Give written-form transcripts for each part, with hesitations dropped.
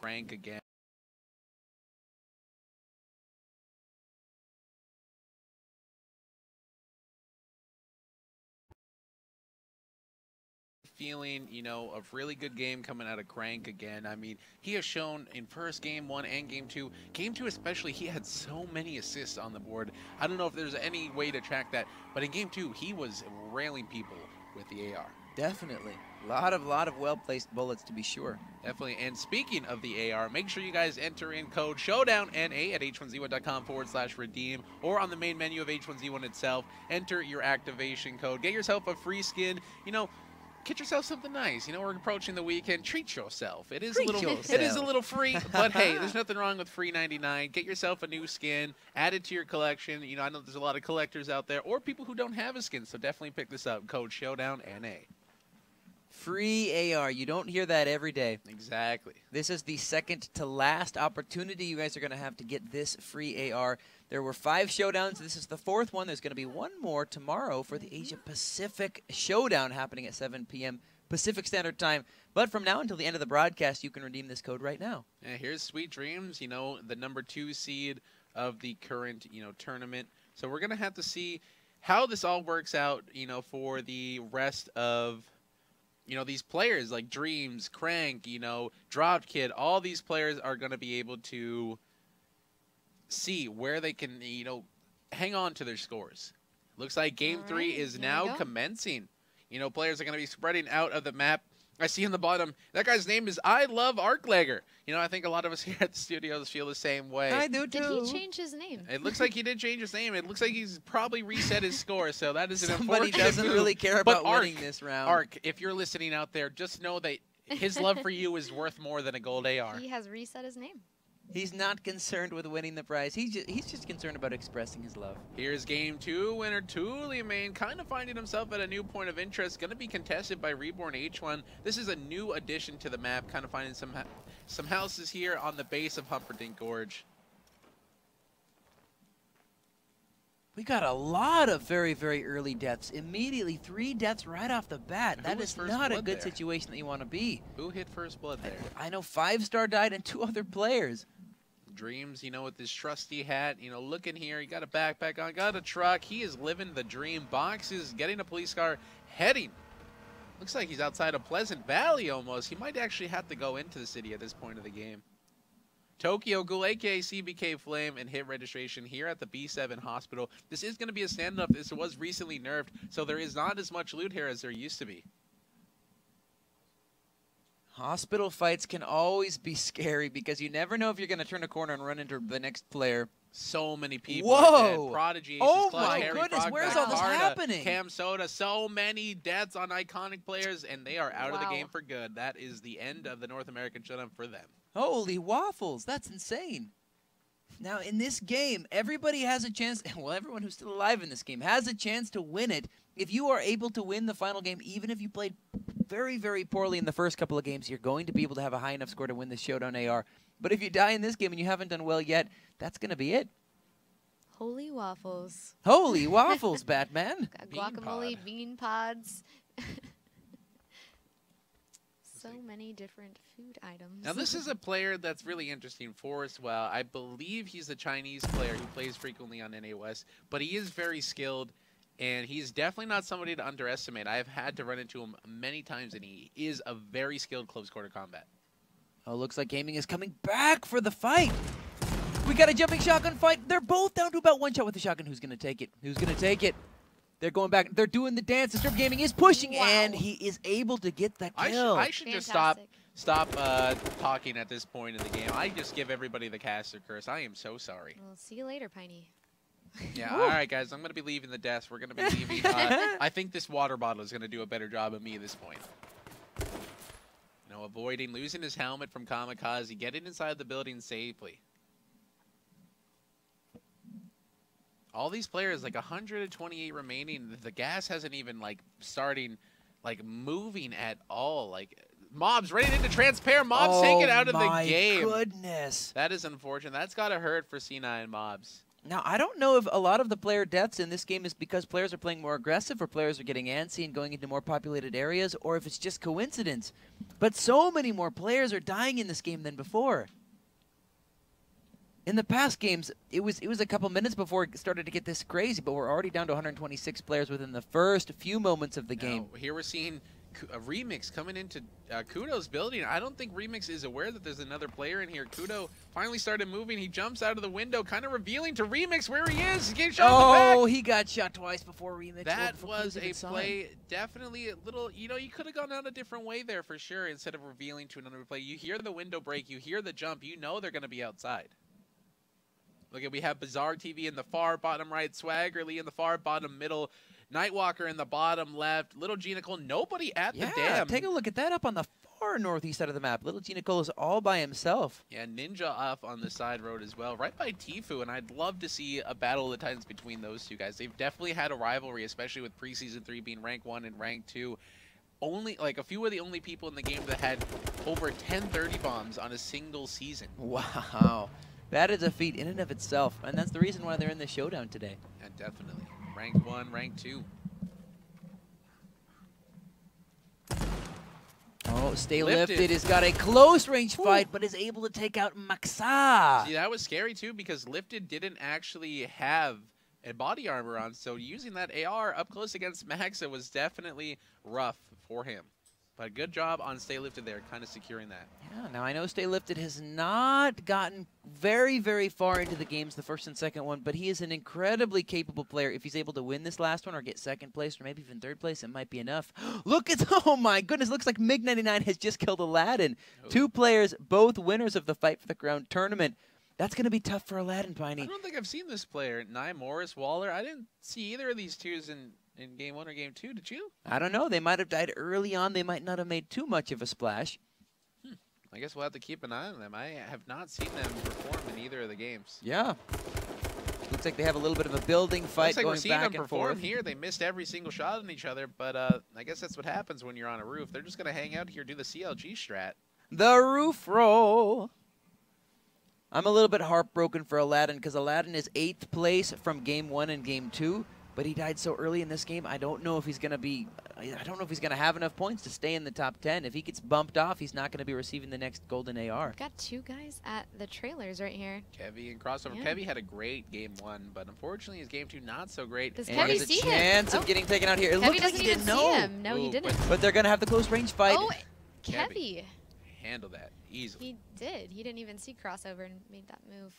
Crank again. Feeling, you know, a really good game coming out of Crank again. I mean, he has shown in first game 1 and game 2. Game 2 especially, he had so many assists on the board. I don't know if there's any way to track that, but in game 2, he was railing people with the AR. Definitely. A lot of well-placed bullets, to be sure. Definitely. And speaking of the AR, make sure you guys enter in code ShowdownNA at h1z1.com/redeem, or on the main menu of H1Z1 itself. Enter your activation code. Get yourself a free skin. You know, get yourself something nice. You know, we're approaching the weekend. Treat yourself. It is a little free, but hey, there's nothing wrong with free 99. Get yourself a new skin, add it to your collection. You know, I know there's a lot of collectors out there or people who don't have a skin, so definitely pick this up. Code ShowdownNA. Free AR. You don't hear that every day. Exactly. This is the second to last opportunity you guys are going to have to get this free AR. There were 5 showdowns. This is the 4th one. There's going to be one more tomorrow for the Asia Pacific Showdown happening at 7 p.m. Pacific Standard Time. But from now until the end of the broadcast, you can redeem this code right now. Yeah, here's Sweet Dreams, you know, the number 2 seed of the current, you know, tournament. So we're going to have to see how this all works out, you know, for the rest of, you know, these players like Dreams, Crank, you know, Dropkid. All these players are going to be able to see where they can, you know, hang on to their scores. Looks like game 3 is now commencing. You know, players are going to be spreading out of the map. I see in the bottom, that guy's name is I Love Arclegger. You know, I think a lot of us here at the studios feel the same way. I do too. Did he change his name? It looks like he did change his name. It looks like he's probably reset his score, so that is an Somebody unfortunate doesn't move. really care But about winning this round. Arc, if you're listening out there, just know that his love for you is worth more than a gold AR. He has reset his name. He's not concerned with winning the prize. He's just concerned about expressing his love. Here's game 2. Winner Tulimain kind of finding himself at a new point of interest. Going to be contested by Reborn H1. This is a new addition to the map. Kind of finding some houses here on the base of Humperdinck Gorge. We got a lot of very, very early deaths. Immediately, 3 deaths right off the bat. That is not a good situation that you want to be. Who hit first blood there? I know 5-star died and 2 other players. Dreams, you know, with his trusty hat, you know, looking here. He got a backpack on, got a truck. He is living the dream. Boxes, getting a police car, heading. Looks like he's outside of Pleasant Valley almost. He might actually have to go into the city at this point of the game. Tokyo Ghoul, aka CBK Flame, and hit registration here at the B7 Hospital. This is going to be a standoff. This was recently nerfed, so there is not as much loot here as there used to be. Hospital fights can always be scary because you never know if you're going to turn a corner and run into the next player. So many people. Whoa! Prodigy, Aces, Oh Clutch, my Harry, goodness, Frog, where's Back, all this Barda, happening? Cam Soda, so many deaths on iconic players, and they are out of the game for good. That is the end of the North American Showdown for them. Holy waffles, that's insane. Now, in this game, everybody has a chance, well, everyone who's still alive in this game has a chance to win it. If you are able to win the final game, even if you played very, very poorly in the first couple of games, you're going to be able to have a high enough score to win the Showdown AR. But if you die in this game and you haven't done well yet, that's going to be it. Holy waffles. Holy waffles, Batman. Got guacamole, bean pods. So many different food items. Now, this is a player that's really interesting for us. Well, I believe he's a Chinese player who plays frequently on NA West, but he is very skilled, and he's definitely not somebody to underestimate. I have had to run into him many times, and he is a very skilled close quarter combat. Oh, looks like Gaming is coming back for the fight. We got a jumping shotgun fight. They're both down to about 1 shot with the shotgun. Who's going to take it? Who's going to take it? They're going back. They're doing the dance. The Strip Gaming is pushing, and he is able to get the kill. I should just stop talking at this point in the game. I just give everybody the caster curse. I am so sorry. Well, see you later, Piney. Yeah, all right, guys. I'm going to be leaving the desk. We're going to be leaving. I think this water bottle is going to do a better job of me at this point. You know, avoiding losing his helmet from Kamikaze, getting inside the building safely. All these players, like 128 remaining. The gas hasn't even starting moving at all. Like Mobs ready to transpair. Mobs take it out of the game. Oh my goodness. That is unfortunate. That's got to hurt for C9 Mobs. Now, I don't know if a lot of the player deaths in this game is because players are playing more aggressive or players are getting antsy and going into more populated areas, or if it's just coincidence. But so many more players are dying in this game than before. In the past games, it was a couple minutes before it started to get this crazy, but we're already down to 126 players within the first few moments of the game. Here we're seeing a Remix coming into Kudo's building. I don't think Remix is aware that there's another player in here. Kudo finally started moving. He jumps out of the window, kind of revealing to Remix where he is. He's getting shot in the back. Oh, he got shot twice before Remix. That was a play, definitely a little, you could have gone out a different way there for sure instead of revealing to another play. You hear the window break, you hear the jump, you know they're going to be outside. Look at, we have Bizarre TV in the far bottom right, Swaggerly in the far bottom middle, Nightwalker in the bottom left, Little Gina Cole, nobody at the dam. Take a look at that up on the far northeast side of the map. Little Gina Cole is all by himself. Yeah, Ninja off on the side road as well, right by Tfue, and I'd love to see a battle of the Titans between those two guys. They've definitely had a rivalry, especially with Preseason 3 being rank 1 and rank 2. Only, like, a few of the only people in the game that had over 10 30 bombs on a single season. Wow. That is a feat in and of itself, and that's the reason why they're in the showdown today. Yeah, definitely. Rank 1, rank 2. Oh, Stay Lifted has got a close range fight, but is able to take out Maxa. See, that was scary too because Lifted didn't actually have a body armor on, so using that AR up close against Maxa was definitely rough for him. But good job on Stay Lifted there, kind of securing that. Yeah, now I know Stay Lifted has not gotten very, very far into the games, the first and second one, but he is an incredibly capable player. If he's able to win this last one or get second place or maybe even third place, it might be enough. Look at, oh my goodness, looks like MiG-99 has just killed Aladdin. Oh. Two players, both winners of the Fight for the Crown tournament. That's going to be tough for Aladdin, Piney. I don't think I've seen this player. Nye Morris, Waller, I didn't see either of these twos in Game 1 or Game 2, did you? I don't know. They might have died early on. They might not have made too much of a splash. I guess we'll have to keep an eye on them. I have not seen them perform in either of the games. Yeah. Looks like they have a little bit of a building fight going back and forth. Looks like we're seeing them perform here. They missed every single shot on each other, but I guess that's what happens when you're on a roof. They're just going to hang out here, do the CLG strat. The roof roll. I'm a little bit heartbroken for Aladdin because Aladdin is 8th place from Game 1 and Game 2. But he died so early in this game, I don't know if he's going to have enough points to stay in the top 10. If he gets bumped off, he's not going to be receiving the next golden AR. Got two guys at the trailers right here. Kevy and Crossover. Yeah. Kevy had a great Game 1, but unfortunately his Game 2 not so great. Does Kevy see him? Chance of getting taken out here. It Kevy looks like he didn't know. Him. No, he didn't. But they're going to have the close range fight. Oh, Kevy. Handle that easily. He did. He didn't even see Crossover and made that move.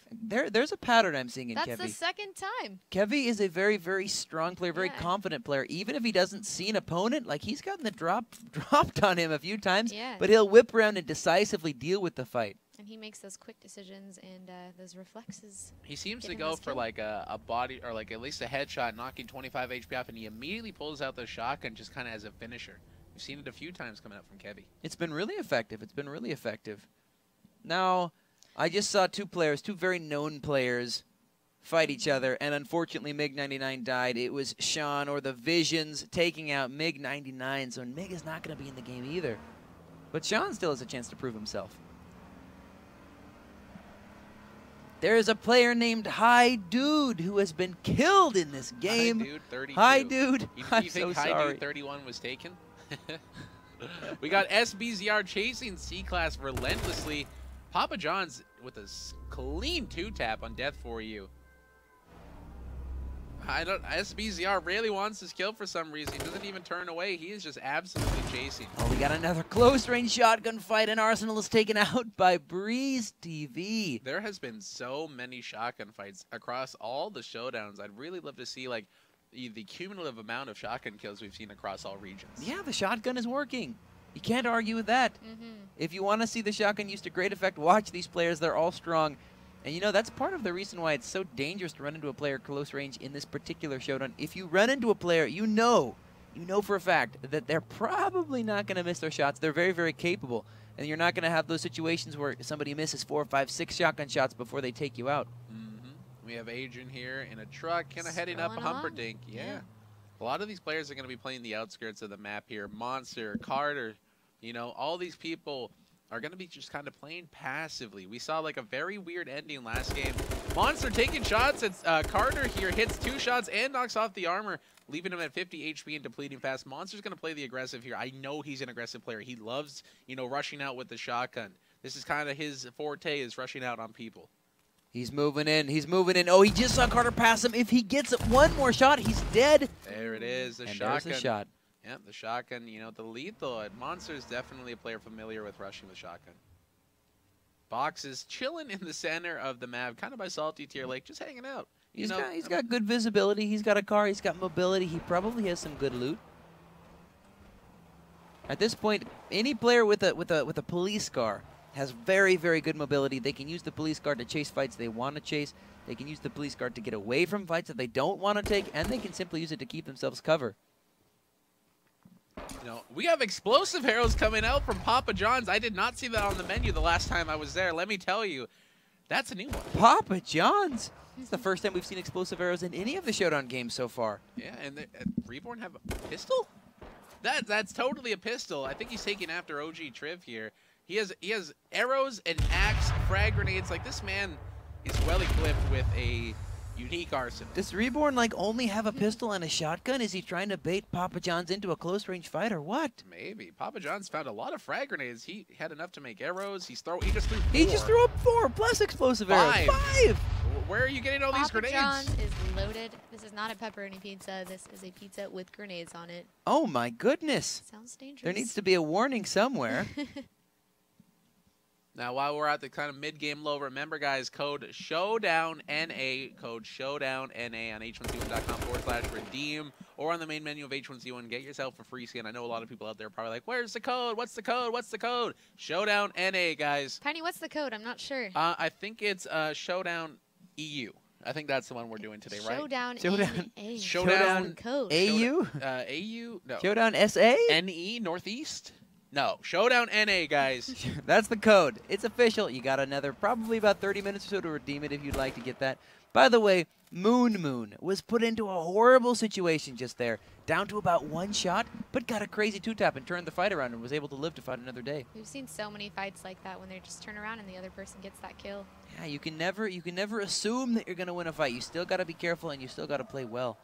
There's a pattern I'm seeing in Kevy. That's the second time. Kevy is a very, very strong player, very confident player. Even if he doesn't see an opponent, like he's gotten the dropped on him a few times, but he'll whip around and decisively deal with the fight. And he makes those quick decisions and those reflexes. He seems to go for like a body or like at least a headshot, knocking 25 HP off, and he immediately pulls out the shotgun just kind of as a finisher. We've seen it a few times coming up from Kevy. It's been really effective. It's been really effective. Now, I just saw two very known players, fight each other, and unfortunately MiG-99 died. It was Sean or the Visions taking out MiG-99, so MiG is not going to be in the game either. But Sean still has a chance to prove himself. There is a player named Hi Dude who has been killed in this game. Hi Dude, 32. Hi Dude. You think Hi Dude 31 was taken? We got SBZR chasing C-Class relentlessly. Papa John's with a clean 2-tap on death for you. SBZR really wants his kill for some reason. He doesn't even turn away. He is just absolutely chasing. Oh, we got another close-range shotgun fight, and Arsenal is taken out by Breeze TV. There has been so many shotgun fights across all the showdowns. I'd really love to see, like, the cumulative amount of shotgun kills we've seen across all regions. Yeah, the shotgun is working. You can't argue with that. If you want to see the shotgun used to great effect, watch these players. They're all strong. And, you know, that's part of the reason why it's so dangerous to run into a player close range in this particular showdown. If you run into a player, you know for a fact that they're probably not going to miss their shots. They're very, very capable. And you're not going to have those situations where somebody misses 4, 5, 6 shotgun shots before they take you out. We have Adrian here in a truck, kind of heading up Humperdinck. Yeah. A lot of these players are going to be playing the outskirts of the map here. Monster, Carter, you know, all these people are going to be just kind of playing passively. We saw like a very weird ending last game. Monster taking shots. It's Carter here, hits 2 shots and knocks off the armor, leaving him at 50 HP and depleting fast. Monster's going to play the aggressive here. I know he's an aggressive player. He loves, you know, rushing out with the shotgun. This is kind of his forte, is rushing out on people. He's moving in. He's moving in. Oh, he just saw Carter pass him. If he gets one more shot, he's dead. There it is, the and shotgun. There's a shot. Yep, the shotgun, you know, the lethal. Monster is definitely a player familiar with rushing with shotgun. Box is chilling in the center of the map, kind of by Salty Tier Lake, just hanging out. He's got good visibility. He's got a car. He's got mobility. He probably has some good loot. At this point, any player with a police car has very, very good mobility. They can use the police car to chase fights they want to chase. They can use the police car to get away from fights that they don't want to take, and they can simply use it to keep themselves cover. You know, we have explosive arrows coming out from Papa John's. I did not see that on the menu the last time I was there. Let me tell you, that's a new one. Papa John's? It's the first time we've seen explosive arrows in any of the Showdown games so far. Yeah, and Reborn have a pistol? That's totally a pistol. I think he's taking after OG Triv here. He has arrows and axe, frag grenades. Like, this man is well equipped with a unique arsenal. Does Reborn like only have a pistol and a shotgun? Is he trying to bait Papa John's into a close range fight or what? Maybe. Papa John's found a lot of frag grenades. He had enough to make arrows. He just threw 4. He just threw up 4 plus explosive arrows. 5. Where are you getting all these grenades? Papa John's is loaded. This is not a pepperoni pizza. This is a pizza with grenades on it. Oh my goodness. Sounds dangerous. There needs to be a warning somewhere. Now, while we're at the kind of mid-game low, remember, guys, code SHOWDOWNNA, code SHOWDOWNNA on h1z1.com/redeem, or on the main menu of H1Z1. Get yourself a free skin. I know a lot of people out there are probably like, where's the code? What's the code? What's the code? SHOWDOWNNA, guys. Tiny, what's the code? I'm not sure. I think it's Showdown EU. I think that's the one we're doing today, right? Showdown. Showdown code. AU? AU? No. Showdown SA? NE, Northeast? No. Showdown NA, guys. That's the code. It's official. You got another probably about 30 minutes or so to redeem it if you'd like to get that. By the way, Moon was put into a horrible situation just there. Down to about 1 shot, but got a crazy 2-tap and turned the fight around and was able to live to fight another day. We've seen so many fights like that when they just turn around and the other person gets that kill. Yeah, you can never assume that you're going to win a fight. You still got to be careful and you still got to play well.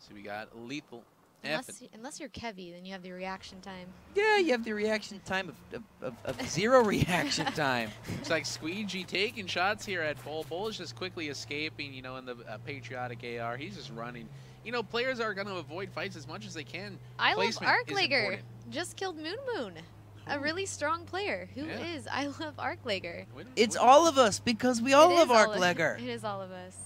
So we got lethal. Unless you're Kevy, then you have the reaction time. Yeah, you have the reaction time of 0 reaction time. It's like Squeegee taking shots here at full. Bull is just quickly escaping, you know, in the patriotic AR. He's just running. You know, players are going to avoid fights as much as they can. I love Placement is Arclager. important. Just killed Moon. A really strong player. Who is? I love Arclager. It's all of us because we all love Arclager. It is all of us.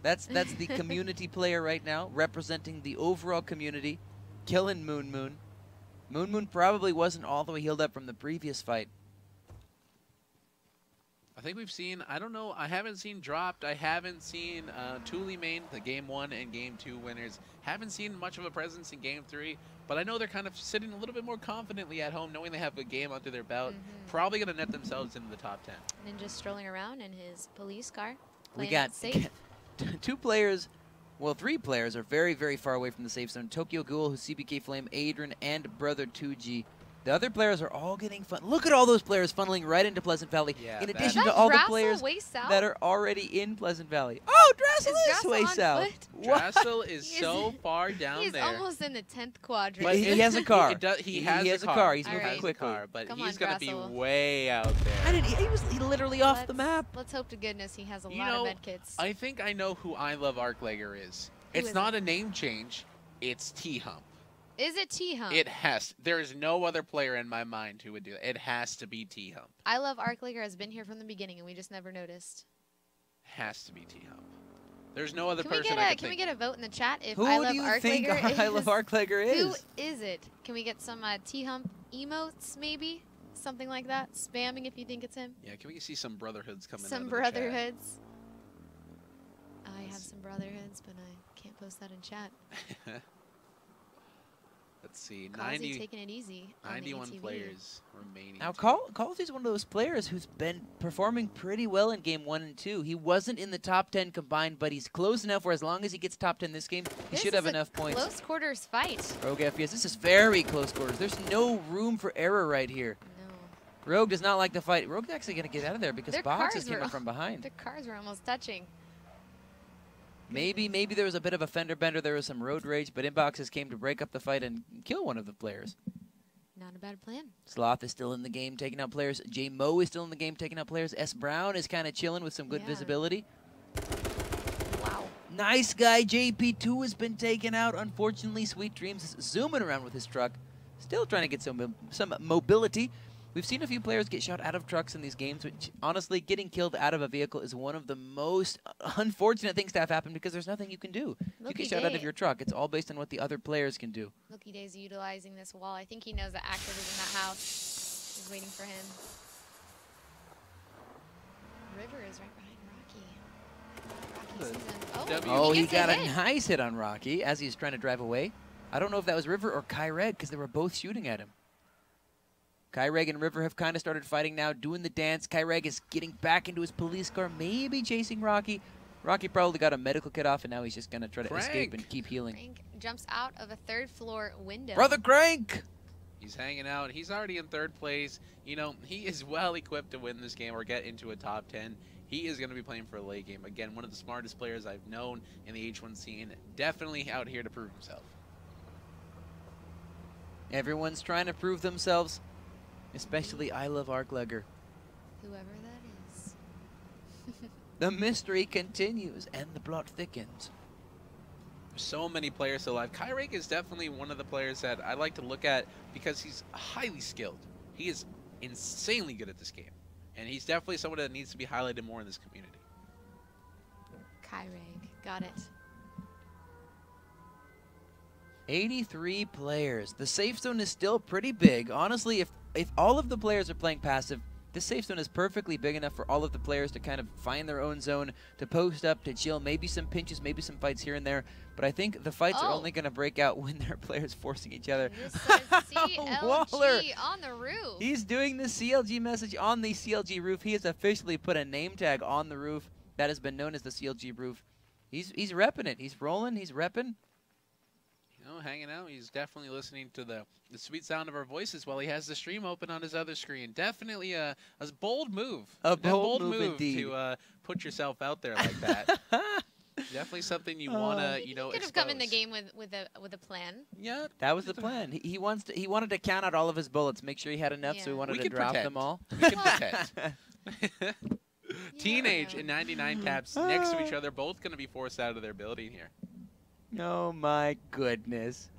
That's the community player right now, representing the overall community, killing Moon. Moon probably wasn't all the way healed up from the previous fight. I think we've seen, I don't know, I haven't seen Dropped. I haven't seen Thule main, the Game 1 and Game 2 winners. Haven't seen much of a presence in Game 3, but I know they're kind of sitting a little bit more confidently at home, knowing they have a game under their belt. Probably going to net themselves into the top 10. Ninja strolling around in his police car. We got 2 players, well, 3 players are very, very far away from the safe zone. Tokyo Ghoul, who's CBK Flame, Adrian, and Brother 2G. The other players are all getting fun. Look at all those players funneling right into Pleasant Valley, in addition to all the players that are already in Pleasant Valley. Oh, Drassel is way south. Drassel is so far down there. He's almost in the 10th quadrant. But he has a car. He has a car. He's moving quickly. But he's going to be way out there. He was literally off the map. Let's hope to goodness he has a lot of medkits. I think I know who I Love Arclager is. It's not a name change. It's T-Hump. Is it T-Hump? It has. There is no other player in my mind who would do that. It has to be T-Hump. I Love Arclager has been here from the beginning, and we just never noticed. Has to be T-Hump. There's no other person I can we get a vote in the chat if who I Love do you Arclager think I Love Arclager is? Who is it? Can we get some T-Hump emotes, maybe? Something like that? Spamming if you think it's him? Yeah, can we see some brotherhoods coming out Some of the brotherhoods. I have some brotherhoods, but I can't post that in chat. Let's see, Causey taking it easy on the 91 ATV. players remaining. Now, Causey's one of those players who's been performing pretty well in Game 1 and 2. He wasn't in the top 10 combined, but he's close enough where as long as he gets top 10 this game, he should have enough points. Close quarters fight. Rogue FPS, this is very close quarters. There's no room for error right here. No. Rogue does not like the fight. Rogue's actually going to get out of there because Their Box cars is coming were- from behind. The cars were almost touching. Maybe there was a bit of a fender bender. There was some road rage, but Inboxes came to break up the fight and kill one of the players. Not a bad plan. Sloth is still in the game, taking out players. J Mo is still in the game, taking out players. S Brown is kind of chilling with some good Yeah. visibility. Wow. Nice guy, JP2 has been taken out. Unfortunately, Sweet Dreams is zooming around with his truck, still trying to get some mobility. We've seen a few players get shot out of trucks in these games, which honestly, getting killed out of a vehicle is one of the most unfortunate things to have happen because there's nothing you can do. You Loki get shot out Day. of your truck. It's all based on what the other players can do. Loki Day's utilizing this wall. I think he knows that Active is in that house. He's waiting for him. River is right behind Rocky. Rocky sees him. Oh, he gets got a hit. nice hit on Rocky as he's trying to drive away. I don't know if that was River or Kyreg because they were both shooting at him. Kyreg and River have kind of started fighting now, doing the dance. Kyreg is getting back into his police car, maybe chasing Rocky. Rocky probably got a medical kit off, and now he's just going to try to escape and keep healing. Frank jumps out of a third-floor window. Brother Crank! He's hanging out. He's already in third place. You know, he is well equipped to win this game or get into a top 10. He is going to be playing for a late game. Again, one of the smartest players I've known in the H1 scene. Definitely out here to prove himself. Everyone's trying to prove themselves, especially I Love Arclegger. Whoever that is. The mystery continues, and the plot thickens. So many players still alive. Kyreg is definitely one of the players that I like to look at because he's highly skilled. He is insanely good at this game. And he's definitely someone that needs to be highlighted more in this community. Kyreg. Got it. 83 players. The safe zone is still pretty big. Honestly, if all of the players are playing passive, this safe zone is perfectly big enough for all of the players to kind of find their own zone, to post up, to chill, maybe some pinches, maybe some fights here and there. But I think the fights are only going to break out when there are players forcing each other. This says Waller. CLG on the roof. He's doing the CLG message on the CLG roof. He has officially put a name tag on the roof that has been known as the CLG roof. He's repping it. He's rolling. He's repping. You know, hanging out. He's definitely listening to the sweet sound of our voices while he has the stream open on his other screen. Definitely a bold move. A bold move indeed. To put yourself out there like that. Definitely something you want to, you know, could have come in the game with a plan. Yeah, that was the plan. He wanted to count out all of his bullets, make sure he had enough, so he wanted to drop them all. We can protect. Teenage and 99 taps next to each other, both going to be forced out of their building here. Oh my goodness.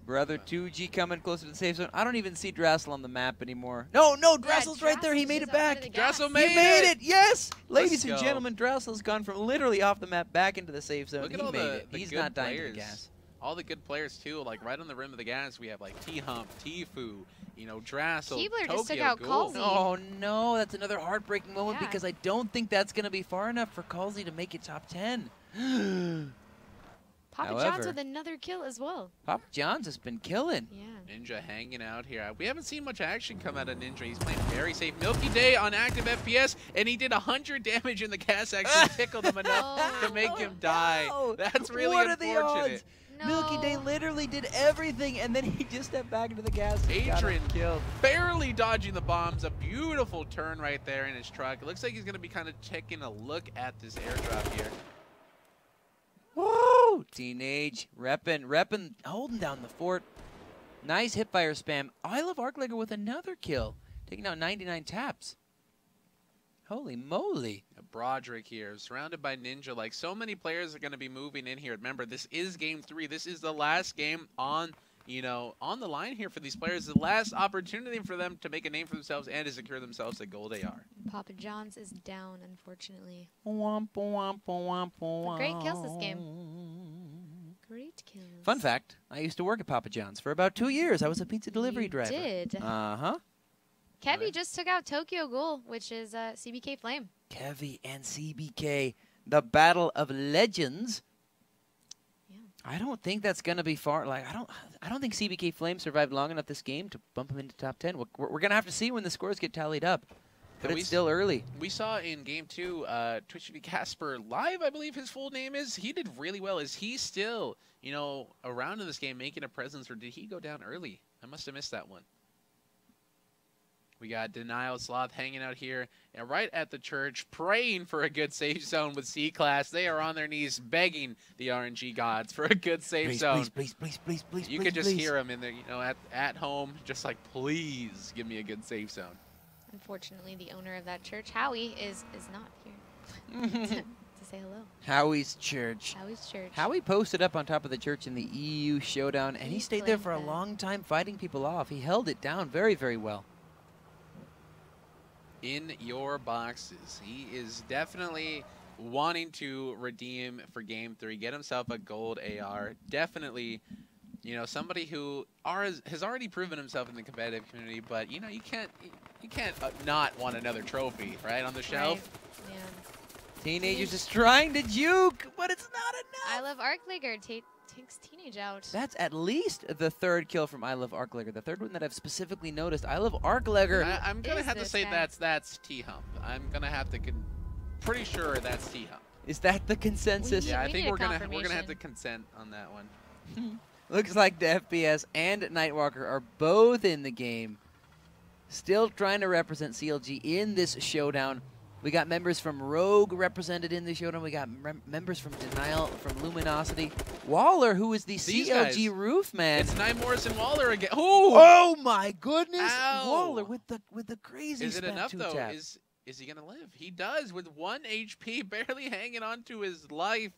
Brother 2G coming closer to the safe zone. I don't even see Drassel on the map anymore. No, Drassel's right there. He made it back. Drassel He made made it. Yes. Ladies and go. gentlemen, Drassel's gone from literally off the map back into the safe zone. Look at He all made the it. He's good not dying to players. the gas. All the good players too, like right on the rim of the gas, we have like T-Hump, Tfue, you know, Drassel, Keebler Tokyo just took out Ghoul. Calzy. Oh no, that's another heartbreaking moment Yeah. because I don't think that's going to be far enough for Calzy to make it top 10. Papa However, John's with another kill as well. Papa John's has been killing. Yeah. Ninja hanging out here. We haven't seen much action come out of Ninja. He's playing very safe. Milky Day on active FPS, and he did 100 damage in the gas. Actually tickled him enough to make him die. no. That's really What are the unfortunate. odds? No. Milky Day literally did everything, and then he just stepped back into the gas. And got him Adrian killed. barely dodging the bombs. A beautiful turn right there in his truck. It looks like he's going to be kind of taking a look at this airdrop here. Woo! Teenage reppin', holding down the fort. Nice hipfire spam. I Love Arclegger with another kill, taking out 99 taps. Holy moly! Broderick here, surrounded by Ninja. Like, so many players are going to be moving in here. Remember, this is game 3. This is the last game on, you know, on the line here for these players. The last opportunity for them to make a name for themselves and to secure themselves a gold AR. Papa John's is down, unfortunately. Womp, womp, womp, womp. Great kills this game. Great kills. Fun fact, I used to work at Papa John's for about 2 years. I was a pizza delivery You driver. did. Uh-huh. Kevy just took out Tokyo Ghoul, which is CBK Flame. Kevy and CBK, the battle of legends. Yeah. I don't think that's gonna be far. Like I don't think CBK Flame survived long enough this game to bump him into top 10. We're gonna have to see when the scores get tallied up, but it's still early. We saw in game 2, Twitch TV Casper Live, I believe his full name is. He did really well. Is he still, you know, around in this game making a presence, or did he go down early? I must have missed that one. We got Denial Sloth hanging out here and right at the church, praying for a good safe zone with C-Class. They are on their knees begging the RNG gods for a good safe zone. Please. You could just hear them in there, you know, at home, just like, please give me a good safe zone. Unfortunately, the owner of that church, Howie, is not here to say hello. Howie's church. Howie's church. Howie posted up on top of the church in the EU Showdown, and he stayed there for a claimed that. long time fighting people off. He held it down very, very well. In your boxes, he is definitely wanting to redeem for game 3, get himself a gold AR. Definitely, you know, somebody who has already proven himself in the competitive community, but you know, you can't not want another trophy, right, on the shelf. Right. Man. Teenagers is trying to juke, but it's not enough. I Love Arcligger takes Teenage out. That's at least the 3rd kill from I Love Arclegger. The 3rd one that I've specifically noticed. I Love Arclegger. I'm gonna have to this say guy? that's T-Hump. I'm gonna have to pretty sure that's T-Hump. Is that the consensus? Yeah, I We think need a we're gonna have confirmation. to consent on that one. Looks like the FPS and Nightwalker are both in the game. Still trying to represent CLG in this showdown. We got members from Rogue represented in the showdown. We got members from Denial, from Luminosity. Waller, who is the These CLG guys. roof man. It's Nye Morrison Waller again. Ooh! Oh my goodness! Ow. Waller with the crazy Is it spam enough though? tap. Is he gonna live? He does with 1 HP, barely hanging on to his life.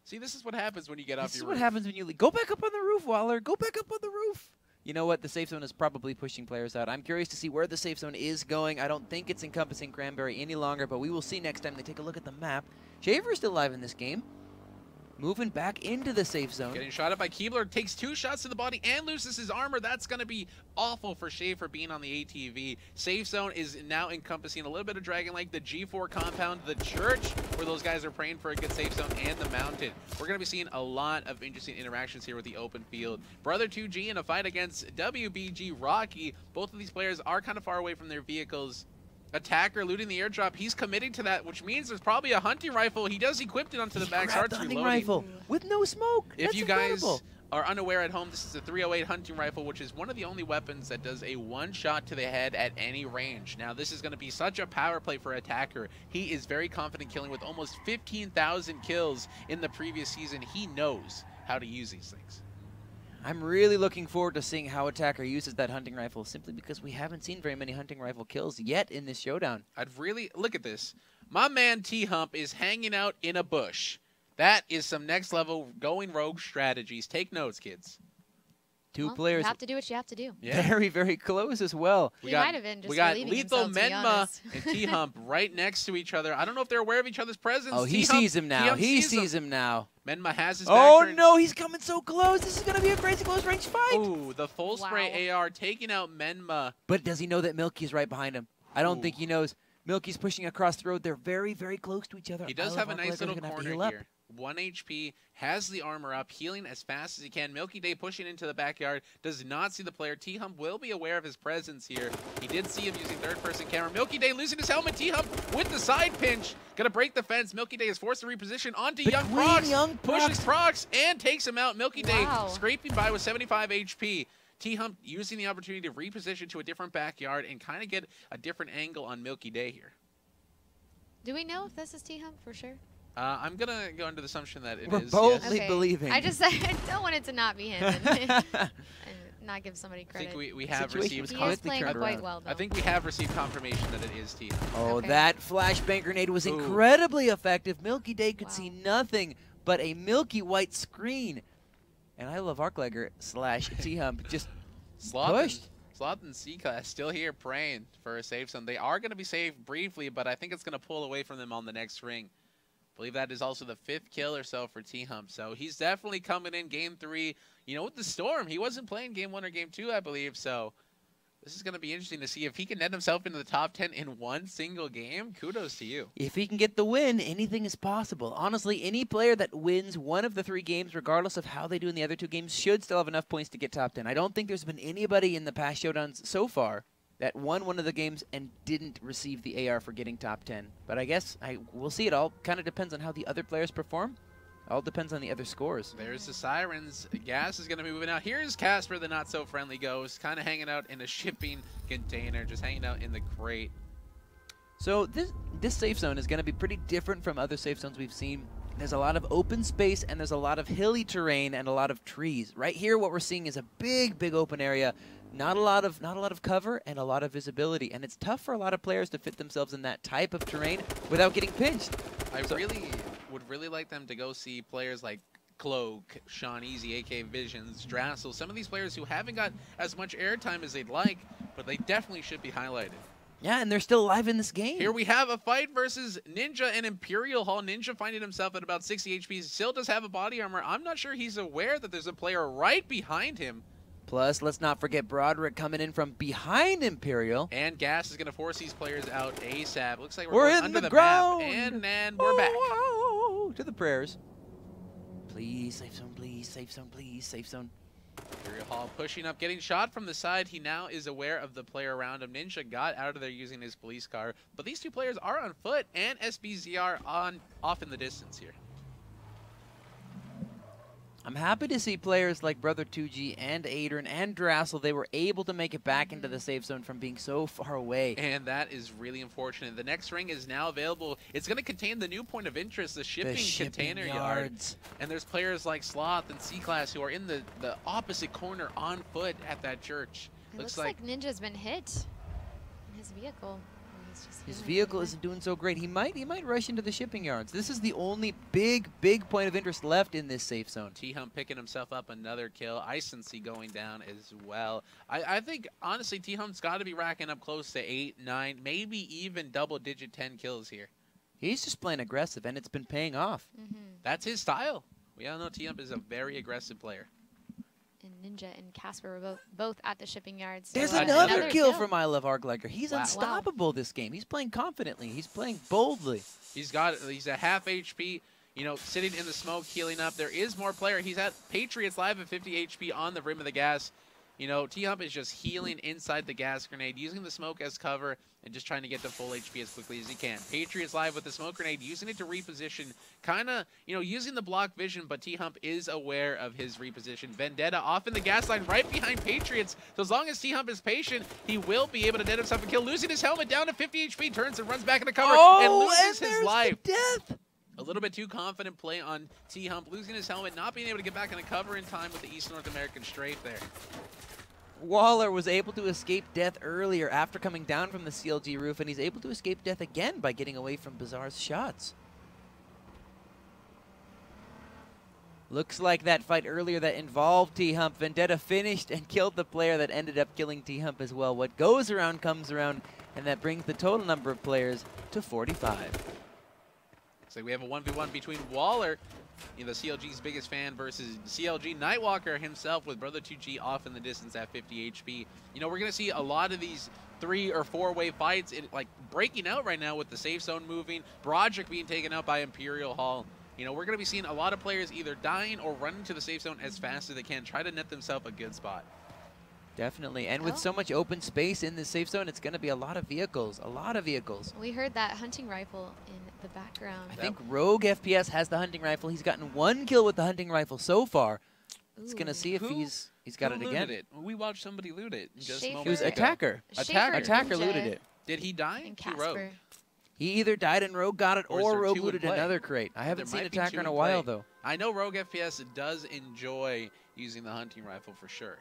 See, this is what happens when you get off This your is what roof. happens when you leave. Go back up on the roof, Waller. Go back up on the roof. You know what? The safe zone is probably pushing players out. I'm curious to see where the safe zone is going. I don't think it's encompassing Cranberry any longer, but we will see next time they take a look at the map. Shaver is still alive in this game. Moving back into the safe zone. Getting shot at by Keebler, takes 2 shots to the body and loses his armor. That's going to be awful for Schaefer being on the ATV. Safe zone is now encompassing a little bit of Dragon Lake, the G4 compound, the church, where those guys are praying for a good safe zone, and the mountain. We're going to be seeing a lot of interesting interactions here with the open field. Brother 2G in a fight against WBG Rocky. Both of these players are kind of far away from their vehicles. Attacker looting the airdrop. He's committing to that, which means there's probably a hunting rifle. He does equip it onto the back. Grabbed Starts the hunting reloading. rifle with no smoke. If That's you guys incredible. are unaware at home, this is a 308 hunting rifle, which is one of the only weapons that does a 1 shot to the head at any range. Now, this is going to be such a power play for Attacker. He is very confident killing with almost 15,000 kills in the previous season. He knows how to use these things. I'm really looking forward to seeing how Attacker uses that hunting rifle, simply because we haven't seen very many hunting rifle kills yet in this showdown. I'd really look at this. My man T-Hump is hanging out in a bush. That is some next level going rogue strategies. Take notes, kids. Two Well, players You have to do what you have to do. very, very close as well. We might have been just we got relieving Lethal himself, to be Menma honest. and T-Hump right next to each other. I don't know if they're aware of each other's presence. Oh, he T-Hump- sees him now. T-Hump He sees sees him now. Menma has his back Oh turned. no, he's coming so close. This is going to be a crazy close range fight. Ooh, the full spray AR taking out Menma. But does he know that Milky's right behind him? I don't Ooh. think he knows. Milky's pushing across the road. They're very, very close to each other. He does I have a Love nice Arclegger's little gonna have to corner heal up. here. 1 HP, has the armor up, healing as fast as he can. Milky Day pushing into the backyard, does not see the player. T-Hump will be aware of his presence here. He did see him using third-person camera. Milky Day losing his helmet. T-Hump with the side pinch. Gonna break the fence. Milky Day is forced to reposition onto Young Between Prox. Young Pushes Prox. Prox and takes him out. Milky Day Wow. scraping by with 75 HP. T-Hump using the opportunity to reposition to a different backyard and kind of get a different angle on Milky Day here. Do we know if this is T-Hump for sure? I'm gonna go under the assumption that it We're is. boldly Okay. believing. I don't want it to not be him and not give somebody I credit. think we have Situation received. was He is completely playing turned quite around. well, though. I think we have received confirmation that it is T-Hump. Oh, Okay. that flashbang grenade was Ooh. incredibly effective. Milky Day could Wow. see nothing but a milky white screen. And I Love Arclegger / T-Hump just pushed. Sloth and C-Class still here praying for a safe zone. They are going to be saved briefly, but I think it's going to pull away from them on the next ring. I believe that is also the 5th kill or so for T-Hump. So he's definitely coming in game 3. You know, with the Storm, he wasn't playing game 1 or game 2, I believe. So This is going to be interesting to see if he can net himself into the top 10 in one single game. Kudos to you. If he can get the win, anything is possible. Honestly, any player that wins one of the 3 games, regardless of how they do in the other 2 games, should still have enough points to get top 10. I don't think there's been anybody in the past showdowns so far that won one of the games and didn't receive the AR for getting top 10. But I guess we'll see. It all kind of depends on how the other players perform. All depends on the other scores. There's the sirens. Gas is going to be moving out. Here's Casper, the not-so-friendly ghost, kind of hanging out in a shipping container, just hanging out in the crate. So this safe zone is going to be pretty different from other safe zones we've seen. There's a lot of open space, and there's a lot of hilly terrain and a lot of trees. Right here, what we're seeing is a big, big open area. Not a lot of cover and a lot of visibility, and it's tough for a lot of players to fit themselves in that type of terrain without getting pinched. I would really like them to go see players like Cloak, Sean Easy, AK Visions, Drassel, some of these players who haven't got as much airtime as they'd like, but they definitely should be highlighted. Yeah, and they're still alive in this game. Here we have a fight versus Ninja and Imperial Hall. Ninja finding himself at about 60 HP. Still does have a body armor. I'm not sure he's aware that there's a player right behind him. Plus, let's not forget Broderick coming in from behind Imperial. And Gas is going to force these players out ASAP. Looks like we're going in under the map. ground. And we're back. Oh, to the prayers. Please, safe zone, please, safe zone, please, safe zone. Imperial Hall pushing up, getting shot from the side. He now is aware of the player around him. Ninja got out of there using his police car. But these 2 players are on foot, and SBZR off in the distance here. I'm happy to see players like Brother 2G and Adrian and Drassel, they were able to make it back into the safe zone from being so far away. And that is really unfortunate. The next ring is now available. It's going to contain the new point of interest, the shipping container yards. And there's players like Sloth and C-Class who are in the opposite corner on foot at that church. It looks like Ninja's been hit in his vehicle. His vehicle isn't doing so great. He might rush into the shipping yards. This is the only big point of interest left in this safe zone. T-Hump picking himself up another kill. Icency going down as well. I think, honestly, T-Hump's got to be racking up close to 8, 9, maybe even double-digit 10 kills here. He's just playing aggressive, and it's been paying off. That's his style. We all know T-Hump is a very aggressive player. And Ninja and Casper were both at the shipping yards. There's another kill from I Love Arcliker. He's unstoppable this game. He's playing confidently. He's playing boldly. He's a half HP, you know, sitting in the smoke, healing up. There is more player. He's at Patriots live at 50 HP on the rim of the gas. You know, T-Hump is just healing inside the gas grenade, using the smoke as cover, and just trying to get to full HP as quickly as he can. Patriots live with the smoke grenade, using it to reposition, kind of, you know, using the block vision, but T-Hump is aware of his reposition. Vendetta off in the gas line right behind Patriots. So as long as T-Hump is patient, he will be able to net himself a kill. Losing his helmet down to 50 HP, turns and runs back into cover, and loses his life. Death. A little bit too confident play on T-Hump, losing his helmet, not being able to get back into cover in time with the East North American strafe there. Waller was able to escape death earlier after coming down from the CLG roof, and he's able to escape death again by getting away from Bizarre's shots. Looks like that fight earlier that involved T-Hump. Vendetta finished and killed the player that ended up killing T-Hump as well. What goes around comes around, and that brings the total number of players to 45. So we have a 1v1 between Waller, you know, the CLG's biggest fan, versus CLG Nightwalker himself, with Brother 2G off in the distance at 50 HP. You know, we're going to see a lot of these 3- or 4-way fights like breaking out right now with the safe zone moving, Broderick being taken out by Imperial Hall. You know, we're going to be seeing a lot of players either dying or running to the safe zone as fast as they can, try to net themselves a good spot. Definitely, and with so much open space in the safe zone, it's going to be a lot of vehicles, We heard that hunting rifle in the background. I think Rogue FPS has the hunting rifle. He's gotten 1 kill with the hunting rifle so far. It's going to see if he's got it again. We watched somebody loot it. It was Attacker. Attacker looted it. Did he die? And Rogue. He either died and Rogue got it, or Rogue looted another crate. I haven't seen Attacker in a while, though. I know Rogue FPS does enjoy using the hunting rifle for sure.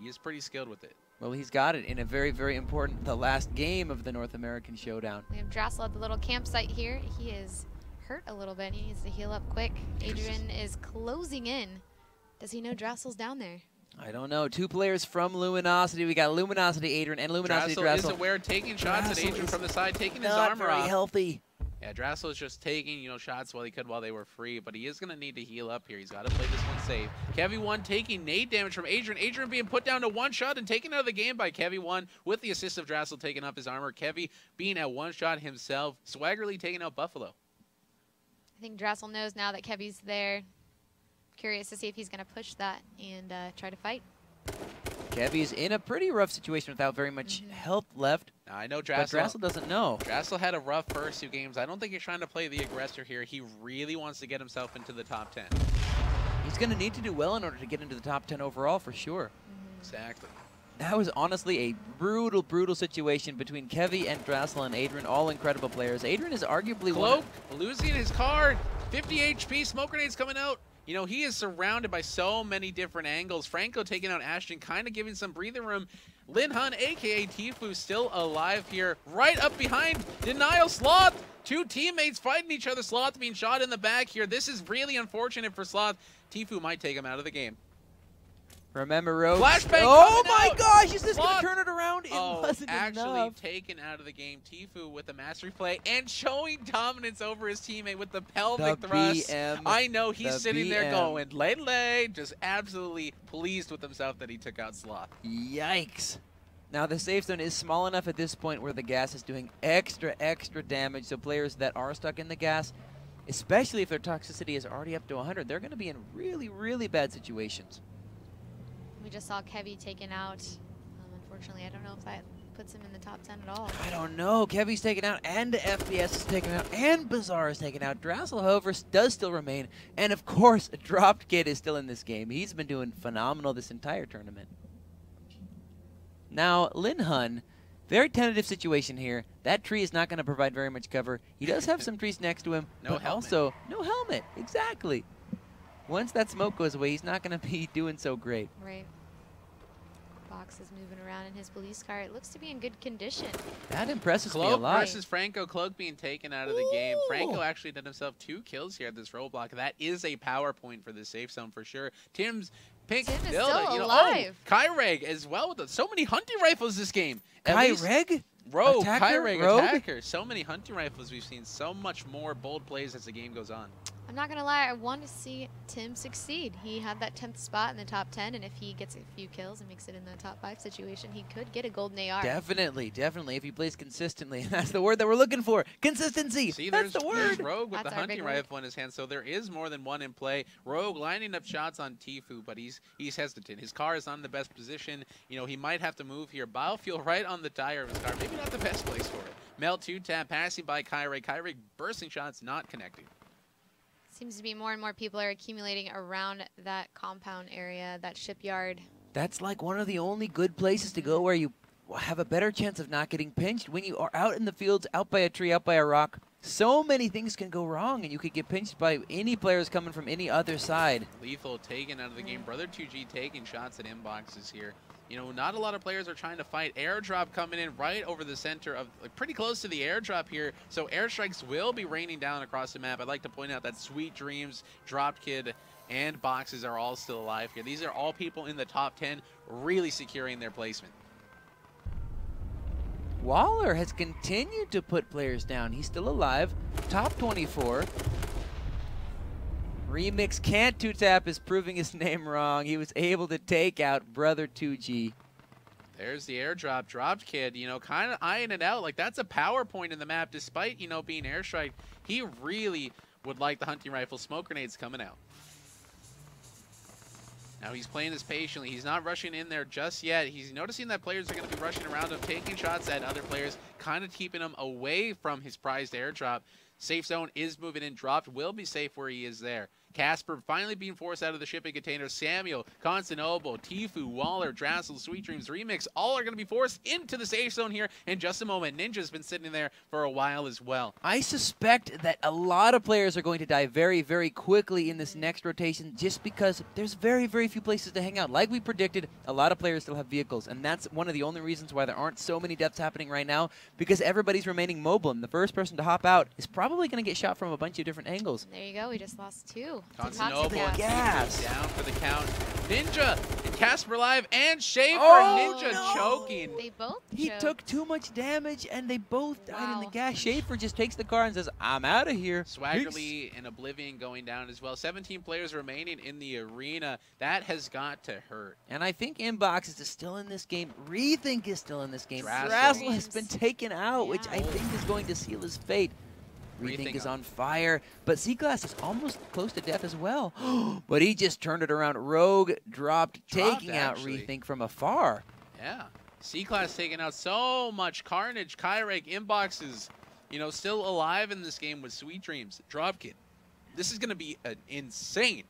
He is pretty skilled with it. Well, he's got it in a very, very important, the last game of the North American Showdown. We have Drassel at the little campsite here. He is hurt a little bit. He needs to heal up quick. Adrian is closing in. Does he know Drassel's down there? I don't know. 2 players from Luminosity. We got Luminosity Adrian and Luminosity Drassel. Is aware, taking shots at Adrian from the side, taking his armor off. Not very healthy. Yeah, Drassel is just taking, shots while he could while they were free, but he is going to need to heal up here. He's got to play this one safe. Kevy1 taking nade damage from Adrian. Adrian being put down to one shot and taken out of the game by Kevy1 with the assist of Drassel taking off his armor. Kevy being at one shot himself. Swaggerly taking out Buffalo. I think Drassel knows now that Kevy's there. Curious to see if he's going to push that and try to fight. Kevy's in a pretty rough situation without very much health left. Now, I know But Drassel doesn't know. Drassel had a rough first 2 games. I don't think he's trying to play the aggressor here. He really wants to get himself into the top 10. He's going to need to do well in order to get into the top 10 overall for sure. Exactly. That was honestly a brutal, brutal situation between Kevy and Drassel and Adrian, all incredible players. Adrian is arguably Cloak losing his card. 50 HP. Smoke grenades coming out. He is surrounded by so many different angles. Franco taking out Ashton, kind of giving some breathing room. Lin Hun, a.k.a. Tfue, still alive here. Right up behind. Denial Sloth. 2 teammates fighting each other. Sloth being shot in the back here. This is really unfortunate for Sloth. Tfue might take him out of the game. Remember, Rogue. Flashbang oh my out. gosh, is this going Sloth. to turn it around? It wasn't actually enough. taken out of the game. Tfue with the mastery play and showing dominance over his teammate with the pelvic thrust. BM, I know he's sitting there BM. going, lay, just absolutely pleased with himself that he took out Sloth. Yikes. Now, the safe zone is small enough at this point where the gas is doing extra damage, so players that are stuck in the gas, especially if their toxicity is already up to 100, they're going to be in really, really bad situations. We just saw Kevy taken out. Unfortunately, I don't know if that puts him in the top 10 at all. I don't know. Kevy's taken out, and FPS is taken out, and Bazaar is taken out. Drassel, however, does still remain. And, of course, Dropped Kid is still in this game. He's been doing phenomenal this entire tournament. Now, Lin Hun, very tentative situation here. That tree is not going to provide very much cover. He does have some trees next to him, but also no helmet. Exactly. Once that smoke goes away, he's not going to be doing so great. Right. Box is moving around in his police car. It looks to be in good condition. That impresses me a Cloak lot. versus Franco. Cloak being taken out of the game. Franco actually did himself 2 kills here at this roadblock. That is a power point for the safe zone for sure. Tim's pink Tim is build, still alive. Kyreg as well with so many hunting rifles this game. Kyreg? Rogue, Attacker? Kyreg, Rogue? attacker. So many hunting rifles we've seen. So much more bold plays as the game goes on. I'm not going to lie, I want to see Tim succeed. He had that 10th spot in the top 10, and if he gets a few kills and makes it in the top 5 situation, he could get a golden AR. Definitely, definitely, if he plays consistently. That's the word that we're looking for. Consistency. See, that's there's the word. Rogue with That's the our big hunting word. rifle in his hand, so there is more than one in play. Rogue lining up shots on Tfue, but he's hesitant. His car is not in the best position. He might have to move here. Biofuel right on the tire of his car. Maybe not the best place for it. Melt 2-tap, passing by Kyreg. Kyreg bursting shots, not connecting. Seems to be more and more people are accumulating around that compound area, that shipyard. That's like one of the only good places to go where you have a better chance of not getting pinched. When you are out in the fields, out by a tree, out by a rock, so many things can go wrong, and you could get pinched by any players coming from any other side. Lethal taken out of the game. Brother 2G taking shots at inboxes here. Not a lot of players are trying to fight. Airdrop coming in right over the center of, pretty close to the airdrop here. So airstrikes will be raining down across the map. I'd like to point out that Sweet Dreams, Dropped Kid, and Boxes are all still alive here. These are all people in the top 10 really securing their placement. Waller has continued to put players down. He's still alive. Top 24. Remix can't 2-tap is proving his name wrong. He was able to take out Brother 2G. There's the airdrop. Dropped Kid, kind of eyeing it out. Like, that's a power point in the map. Despite, being airstrike, he really would like the hunting rifle. Smoke grenades coming out. Now he's playing this patiently. He's not rushing in there just yet. He's noticing that players are going to be rushing around him, taking shots at other players, kind of keeping him away from his prized airdrop. Safe zone is moving in. Dropped will be safe where he is there. Casper finally being forced out of the shipping container. Samuel, Constantinople, Tfue, Waller, Drassel, Sweet Dreams, Remix, all are going to be forced into the safe zone here in just a moment. Ninja's been sitting there for a while as well. I suspect that a lot of players are going to die very, very quickly in this next rotation just because there's very, very few places to hang out. Like we predicted, a lot of players still have vehicles, and that's one of the only reasons why there aren't so many deaths happening right now, because everybody's remaining mobile, and the first person to hop out is probably going to get shot from a bunch of different angles. There you go. We just lost 2. Ooh, it's a Constantinople toxic gas. down for the count. Ninja and Casper live and Schaefer. Oh, Ninja no. choking. They both He choked. took too much damage, and they both died in the Wow. gas. Schaefer just takes the car and says, I'm out of here. Swaggerly and Oblivion going down as well. 17 players remaining in the arena. That has got to hurt. And I think Inboxes is still in this game. Rethink is still in this game. Drassel. Drassel has been taken out, which I Yeah. think is going to seal his fate. Rethink is on fire, but C-Class is almost close to death as well. But he just turned it around. Rogue dropped taking out actually. Rethink from afar. Yeah. C-Class taking out so much carnage. Kyreg, Inboxes, still alive in this game with Sweet Dreams. Dropkit. This is going to be an insane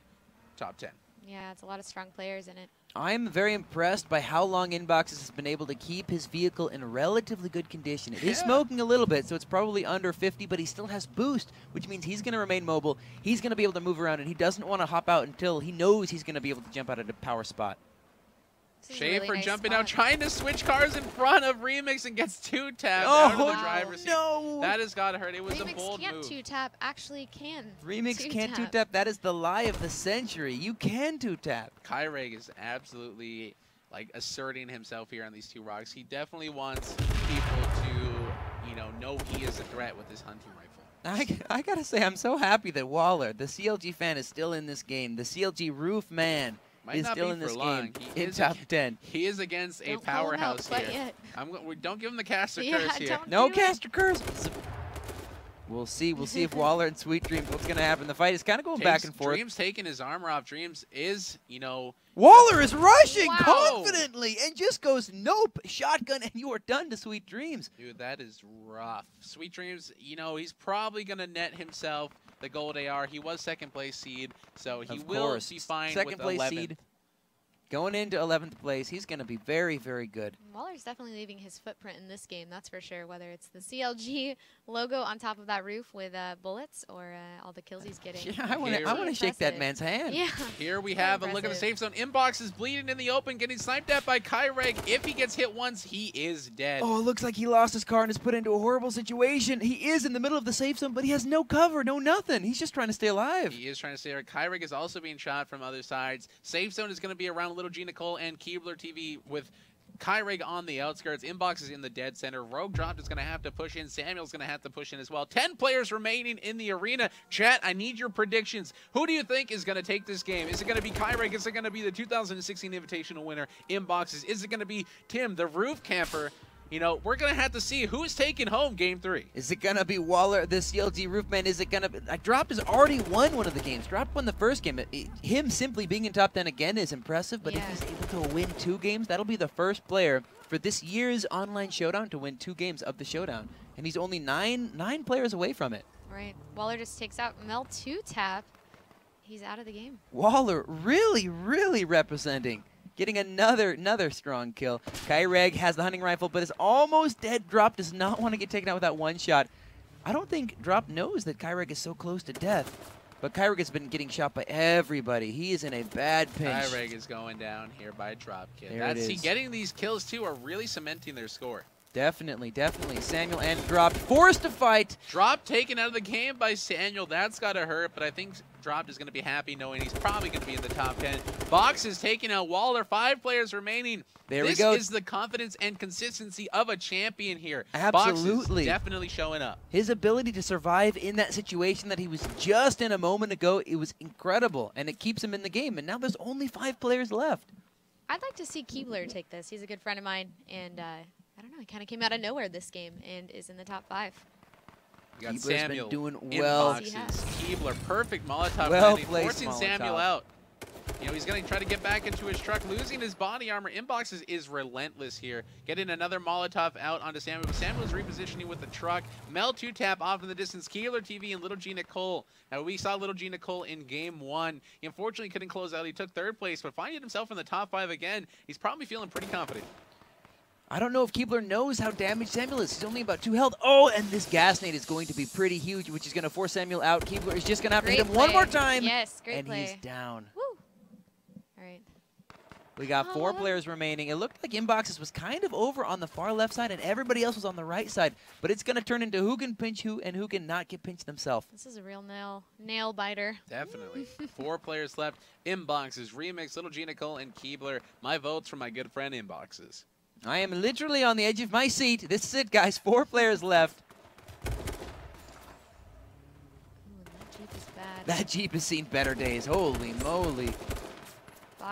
top 10. Yeah, it's a lot of strong players in it. I'm very impressed by how long Inboxes has been able to keep his vehicle in relatively good condition. It is Yeah. smoking a little bit, so it's probably under 50, but he still has boost, which means he's going to remain mobile. He's going to be able to move around, and he doesn't want to hop out until he knows he's going to be able to jump out at a power spot. This is a really Schaefer nice jumping spot. out, trying to switch cars in front of Remix and gets two tapped out of the wow. driver's seat. no! That has got to hurt. It was a Remix bold can't move. two-tap, actually can. Remix can't two-tap. two-tap. That is the lie of the century. You can two-tap. Kyreg is absolutely asserting himself here on these two rocks. He definitely wants people to, know he is a threat with his hunting rifle. I gotta say, I'm so happy that Waller, the CLG fan, is still in this game. The CLG roof man Might is not still be in for this long. game He in is top 10. He is against a Don't call him out powerhouse quite here. yet. Don't give him the caster Yeah, curse here. don't No do it. caster curse. We'll see. We'll see if Waller and Sweet Dreams, what's going to happen. The fight is kind of going back and forth. Dreams taking his armor off. Dreams is, Waller is rushing Wow. confidently and just goes, nope, shotgun, and you are done to Sweet Dreams. dude, that is rough. Sweet Dreams, he's probably going to net himself the gold AR. He was second place seed, so he Of will course. be fine Second with place 11th. seed. Going into 11th place, he's going to be very, very good. Waller's definitely leaving his footprint in this game, that's for sure. Whether it's the CLG logo on top of that roof with bullets or all the kills he's getting. Yeah, I want Very to shake that impressive. man's hand. Yeah. Here we Very have a look at the safe impressive. zone. Inbox is bleeding in the open, getting sniped at by Kyreg. If he gets hit once, he is dead. Oh, it looks like he lost his car and is put into a horrible situation. He is in the middle of the safe zone, but he has no cover, no nothing. He's just trying to stay alive. He is trying to stay there. Kyreg is also being shot from other sides. Safe zone is going to be around Little G Nicole and Keebler TV with Kyreg on the outskirts. Inbox is in the dead center. Rogue Dropped is going to have to push in. Samuel's going to have to push in as well. 10 players remaining in the arena. Chat, I need your predictions. Who do you think is going to take this game? Is it going to be Kyreg? Is it going to be the 2016 Invitational winner, Inboxes? Is it going to be Tim, the roof camper? We're going to have to see who's taking home Game 3. Is it going to be Waller, the CLG Roofman? Is it going to be... Dropped has already won one of the games. Dropped won the first game. Him simply being in top 10 again is impressive, but Yeah. if he's able to win 2 games, that'll be the first player for this year's online showdown to win 2 games of the showdown. And he's only nine players away from it. Right. Waller just takes out Mel 2-tap. He's out of the game. Waller really, really representing. Getting another strong kill. Kyreg has the hunting rifle, but is almost dead. Drop does not want to get taken out with that one shot. I don't think Drop knows that Kyreg is so close to death. But Kyreg has been getting shot by everybody. He is in a bad pinch. Kyreg is going down here by Dropkit. There it is. Getting these kills, too, are really cementing their score. Definitely, definitely. Samuel and Drop forced to fight. Drop taken out of the game by Samuel. That's got to hurt, but I think Drop is going to be happy knowing he's probably going to be in the top 10. Box is taking out Waller. 5 players remaining. There we go. This is the confidence and consistency of a champion here. Absolutely. Box is definitely showing up. His ability to survive in that situation that he was just in a moment ago, it was incredible, and it keeps him in the game. And now there's only 5 players left. I'd like to see Keebler take this. He's a good friend of mine, and I don't know, he kind of came out of nowhere this game and is in the top 5. You got Keebler's been Samuel doing in well. boxes. He has. Keebler, perfect Molotov Well landing, placed forcing Samuel Molotov. out. He's going to try to get back into his truck, losing his body armor. Inboxes is relentless here. Getting another Molotov out onto Samuel. But Samuel's repositioning with the truck. Mel 2-tap off in the distance. Keeler TV and Little G Nicole. Now, we saw Little G Nicole in Game 1. He unfortunately couldn't close out. He took 3rd place, but finding himself in the top 5 again, he's probably feeling pretty confident. I don't know if Keebler knows how damaged Samuel is. He's only about 2 health. Oh, and this gas nade is going to be pretty huge, which is going to force Samuel out. Keebler is just going to have to hit him one more time. Yes, great and play. he's down. Woo. All right. We got 4 players remaining. It looked like Inboxes was kind of over on the far left side, and everybody else was on the right side. But it's going to turn into who can pinch who and who can not get pinched themselves. This is a real nail biter. Definitely. 4 players left. Inboxes, Remix, Little G Nicole, and Keebler. My votes for my good friend Inboxes. I am literally on the edge of my seat. This is it, guys. 4 players left. That Jeep is bad. That Jeep has seen better days. Holy moly.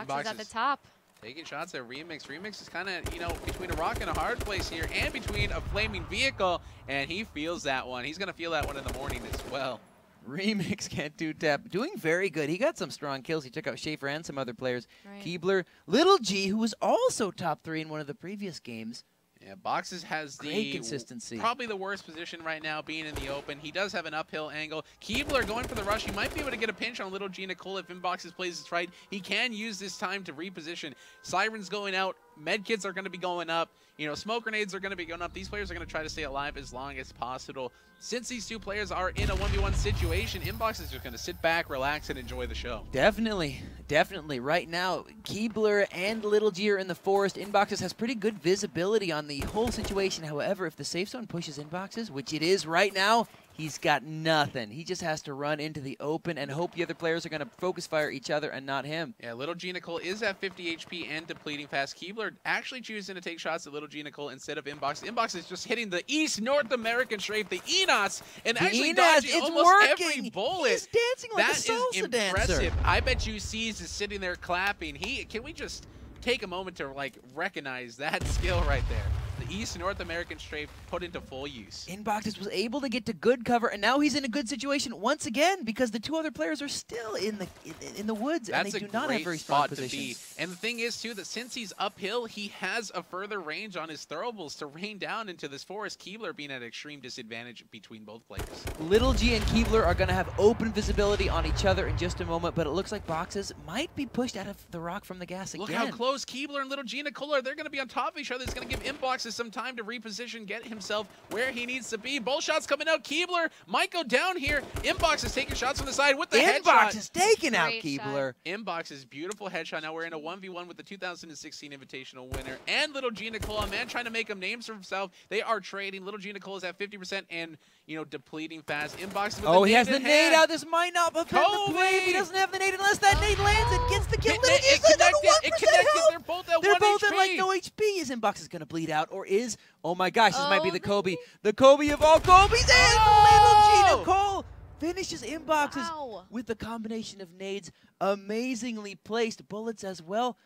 Box is at the top. Taking shots at Remix. Remix is kind of, you know, between a rock and a hard place here and between a flaming vehicle, and he feels that one. He's going to feel that one in the morning as well. Remix can't do tap. Doing very good. He got some strong kills. He took out Schaefer and some other players. Right. Keebler, Little G, who was also top 3 in one of the previous games. Yeah, Boxes has Great consistency. Probably the worst position right now, being in the open. He does have an uphill angle. Keebler going for the rush. He might be able to get a pinch on Little G Nicole if Inboxes plays this right. He can use this time to reposition. Sirens going out. Medkits are going to be going up. You know, smoke grenades are going to be going up. These players are going to try to stay alive as long as possible. Since these 2 players are in a 1v1 situation, Inbox is just going to sit back, relax, and enjoy the show. Definitely. Definitely. Right now, Keebler and Little G are in the forest. Inboxes has pretty good visibility on the whole situation. However, if the safe zone pushes Inboxes, which it is right now, he's got nothing. He just has to run into the open and hope the other players are going to focus fire each other and not him. Yeah, Little G Nicole is at 50 HP and depleting fast. Keebler actually choosing to take shots at Little G Nicole instead of Inbox. Inbox is just hitting the East North American strafe, the ENOS, and actually dodging almost every bullet. He's dancing like a salsa That is impressive. dancer. I bet you C's is sitting there clapping. Can we just take a moment to like recognize that skill right there? The East North American strafe put into full use. Inboxes was able to get to good cover, and now he's in a good situation once again because the 2 other players are still in the woods, and they do not have very strong positions. And the thing is, too, that since he's uphill, he has a further range on his throwables to rain down into this forest. Keebler being at an extreme disadvantage between both players. Little G and Keebler are going to have open visibility on each other in just a moment, but it looks like Boxes might be pushed out of the rock from the gas again. Look how close Keebler and Little G Nicole are. They're going to be on top of each other. It's going to give Inboxes some time to reposition, get himself where he needs to be. Both shots coming out. Keebler might go down here. Inbox is taking shots from the side with the headshot. Inbox is taking out Great Keebler. Inbox's beautiful headshot. Now we're in a 1v1 with the 2016 Invitational winner and Little G Nicole. A man trying to make him names for himself. They are trading. Little G Nicole is at 50% and, you know, depleting fast. Inbox with he has the nade out. This might not have been the play. He doesn't have the nade unless that nade lands and gets the kill. It connected. They're both at 1 HP. Like no HP. Is Inbox is going to bleed out, or is, oh my gosh, this might be the Kobe. The Kobe of all Kobe's, and Little G Nicole finishes Inboxes with the combination of nades. Amazingly placed bullets as well.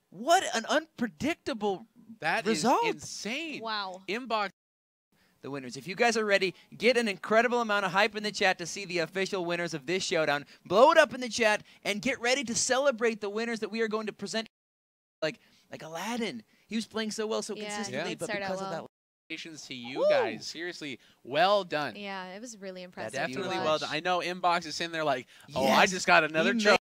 What an unpredictable result. That is insane. Wow. Inbox. The winners. If you guys are ready, get an incredible amount of hype in the chat to see the official winners of this showdown. Blow it up in the chat and get ready to celebrate the winners that we are going to present. Like Aladdin. He was playing so well, so consistently, but because of that. Congratulations to you guys. Seriously, well done. Yeah, it was really impressive. Definitely well done. I know Inbox is in there like, oh, Yes. I just got another trophy.